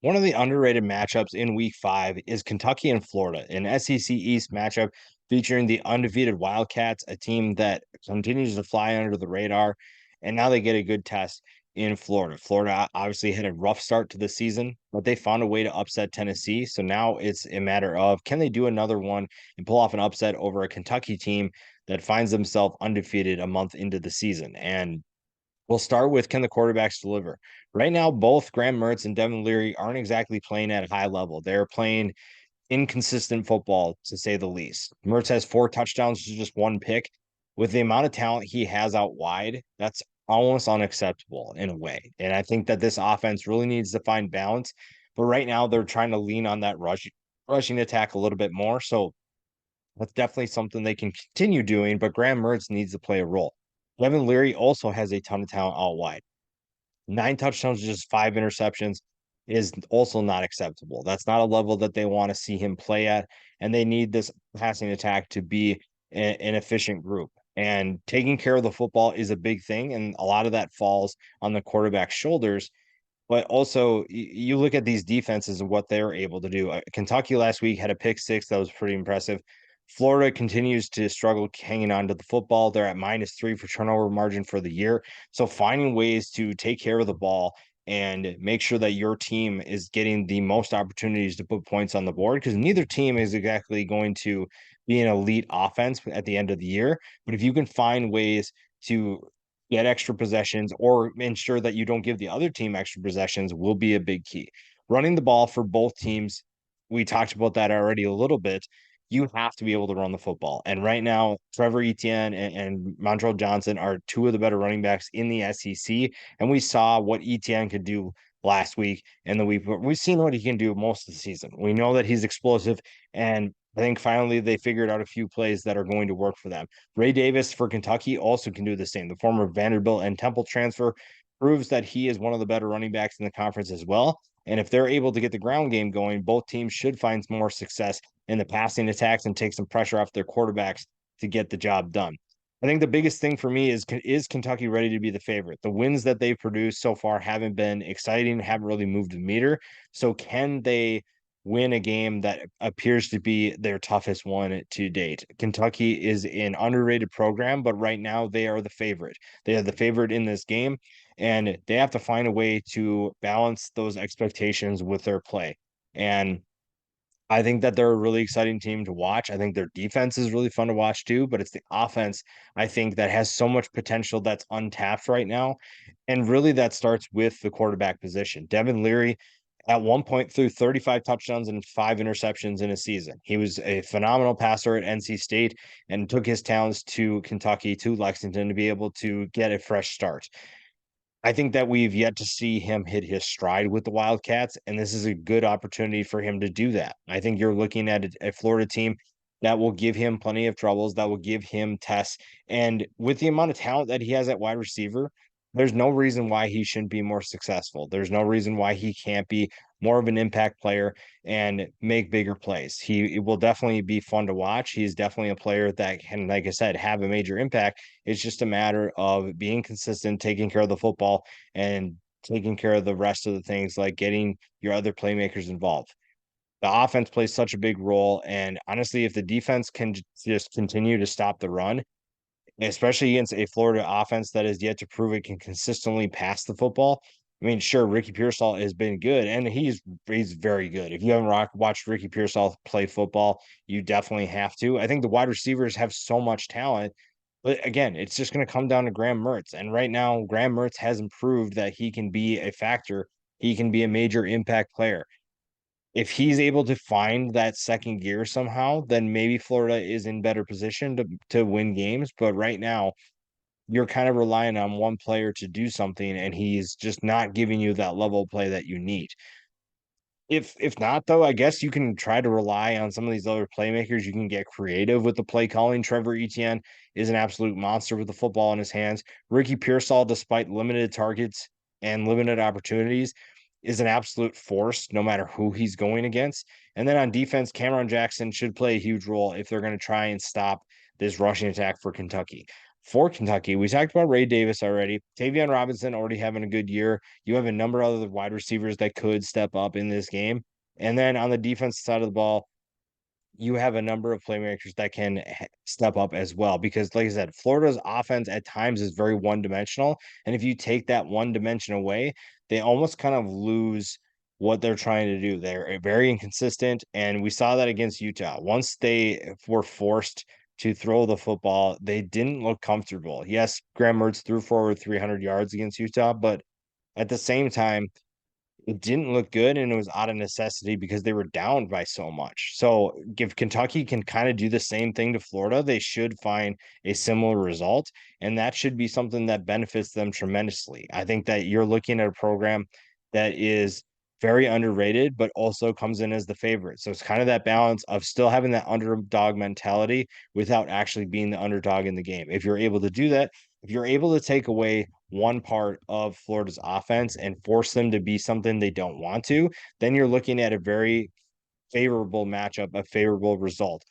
One of the underrated matchups in week 5 is Kentucky and Florida, an SEC East matchup featuring the undefeated Wildcats, a team that continues to fly under the radar. And now they get a good test in Florida. Florida obviously had a rough start to the season, but they found a way to upset Tennessee. So now it's a matter of can they do another one and pull off an upset over a Kentucky team that finds themselves undefeated a month into the season? And we'll start with can the quarterbacks deliver? Right now, both Graham Mertz and Devin Leary aren't exactly playing at a high level. They're playing inconsistent football, to say the least. Mertz has 4 touchdowns to just 1 pick. With the amount of talent he has out wide, that's almost unacceptable in a way. And I think that this offense really needs to find balance. But right now, they're trying to lean on that rushing attack a little bit more. So that's definitely something they can continue doing. But Graham Mertz needs to play a role. Devin Leary also has a ton of talent out wide. 9 touchdowns, just 5 interceptions is also not acceptable. That's not a level that they want to see him play at. And they need this passing attack to be an efficient group. And taking care of the football is a big thing. And a lot of that falls on the quarterback's shoulders. But also, you look at these defenses and what they're able to do. Kentucky last week had a pick six that was pretty impressive. Florida continues to struggle hanging on to the football. They're at -3 for turnover margin for the year. So finding ways to take care of the ball and make sure that your team is getting the most opportunities to put points on the board, because neither team is exactly going to be an elite offense at the end of the year. But if you can find ways to get extra possessions or ensure that you don't give the other team extra possessions will be a big key. Running the ball for both teams, we talked about that already a little bit. You have to be able to run the football. And right now, Trevor Etienne and Montrell Johnson are two of the better running backs in the SEC. And we saw what Etienne could do last week and the week. We've seen what he can do most of the season. We know that he's explosive. And I think finally they figured out a few plays that are going to work for them. Ray Davis for Kentucky also can do the same. The former Vanderbilt and Temple transfer proves that he is one of the better running backs in the conference as well. And if they're able to get the ground game going, both teams should find more success in the passing attacks and take some pressure off their quarterbacks to get the job done. I think the biggest thing for me is Kentucky ready to be the favorite? The wins that they've produced so far haven't been exciting, haven't really moved the meter. So can they win a game that appears to be their toughest one to date? Kentucky is an underrated program, but right now they are the favorite. They are the favorite in this game, and they have to find a way to balance those expectations with their play. And I think that they're a really exciting team to watch. I think their defense is really fun to watch too, but it's the offense, I think, that has so much potential that's untapped right now. And really, that starts with the quarterback position. Devin Leary, at one point, threw 35 touchdowns and 5 interceptions in a season. He was a phenomenal passer at NC State and took his talents to Kentucky, to Lexington, to be able to get a fresh start. I think that we've yet to see him hit his stride with the Wildcats, and this is a good opportunity for him to do that. I think you're looking at a Florida team that will give him plenty of troubles, that will give him tests. And with the amount of talent that he has at wide receiver, there's no reason why he shouldn't be more successful. There's no reason why he can't be more of an impact player and make bigger plays. He it will definitely be fun to watch. He's definitely a player that can, like I said, have a major impact. It's just a matter of being consistent, taking care of the football, and taking care of the rest of the things like getting your other playmakers involved. The offense plays such a big role. And honestly, if the defense can just continue to stop the run, especially against a Florida offense that is yet to prove it can consistently pass the football. I mean, sure, Ricky Pearsall has been good, and he's very good. If you haven't watched Ricky Pearsall play football, you definitely have to. I think the wide receivers have so much talent, but again, it's just going to come down to Graham Mertz. And right now, Graham Mertz hasn't proved that he can be a factor. He can be a major impact player. If he's able to find that second gear somehow, then maybe Florida is in better position to win games. But right now, you're kind of relying on one player to do something, and he's just not giving you that level of play that you need. If not, though, I guess you can try to rely on some of these other playmakers. You can get creative with the play calling. Trevor Etienne is an absolute monster with the football in his hands. Ricky Pearsall, despite limited targets and limited opportunities, is an absolute force no matter who he's going against. And then on defense, Cameron Jackson should play a huge role if they're going to try and stop this rushing attack for Kentucky. for Kentucky, we talked about Ray Davis already. Tavion Robinson already having a good year. You have a number of other wide receivers that could step up in this game. And then on the defensive side of the ball, you have a number of playmakers that can step up as well. Because, like I said, Florida's offense at times is very one dimensional. And if you take that one dimension away, they almost kind of lose what they're trying to do. They're very inconsistent. And we saw that against Utah. Once they were forced to throw the football, they didn't look comfortable. Yes, Graham Mertz threw for over 300 yards against Utah, but at the same time, it didn't look good and it was out of necessity because they were down by so much. So if Kentucky can kind of do the same thing to Florida, they should find a similar result. And that should be something that benefits them tremendously. I think that you're looking at a program that is very underrated, but also comes in as the favorite. So it's kind of that balance of still having that underdog mentality without actually being the underdog in the game. If you're able to do that, if you're able to take away one part of Florida's offense and force them to be something they don't want to, then you're looking at a very favorable matchup, a favorable result.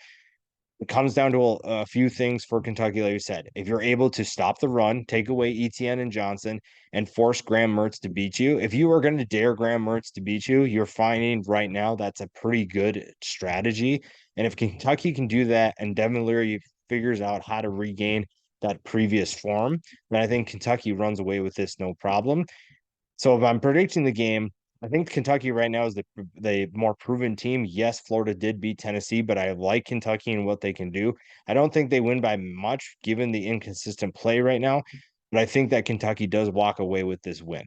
It comes down to a few things for Kentucky, like you said. If you're able to stop the run, take away ETN and Johnson, and force Graham Mertz to beat you, if you are going to dare Graham Mertz to beat you, you're finding right now that's a pretty good strategy. And if Kentucky can do that and Devin Leary figures out how to regain that previous form, then I think Kentucky runs away with this no problem. So if I'm predicting the game, I think Kentucky right now is the more proven team. Yes, Florida did beat Tennessee, but I like Kentucky and what they can do. I don't think they win by much given the inconsistent play right now, but I think that Kentucky does walk away with this win.